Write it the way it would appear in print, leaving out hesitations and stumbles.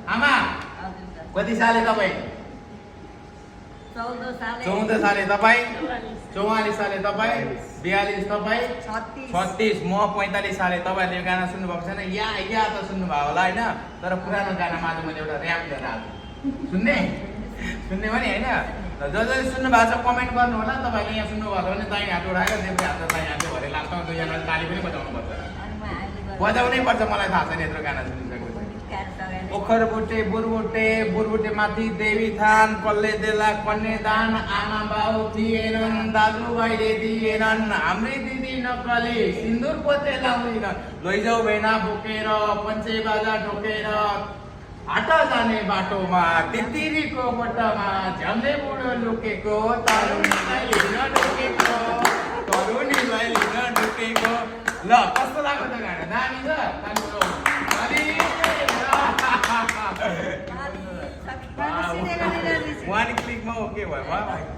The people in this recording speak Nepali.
आमा कति साले तपाईँ 14 साले तपाईँ 44 साले तपाईँ 42 तपाईँ 36 म 45 साले तपाईँहरूले यो गाना सुन्नुभएको छैन या त सुन्नुभयो होला होइन तर पुरानो गानामा आज मैले एउटा ऱ्याप लिएर आएको सुन्ने सुन्ने पनि होइन जसले सुन्नु भएको छ कमेन्ट गर्नु होला तपाईँले यहाँ सुन्नुभएको छ भने दाहिने हात उठाएर देब्रे हात दाहिने हात भरे लास्टमा दुईजनाले ताली पनि बजाउनु पर्छ बजाउनै पर्छ मलाई थाहा छैन यत्रो गाना सुनिसकेको ओखर बुटे बुरबुटे माथि देवी थान कसले देला कन्यादान आमा बाउ थिएनन् दाजुभाइले दिएनन् हाम्रै दिदी नक्कली सिन्दुर पोते लाउँदैनन् लैजाउ भेना बोकेर पञ्चे बाजा ढोकेर हाट जाने बाटोमा तितिरीको बट्टामा झ्याम्ले बुढो लुकेको तरुणीलाई लिन ढुकेको ल कस्तो लाग्यो त गाना दामी छ वान क्लिकमा ओके भयो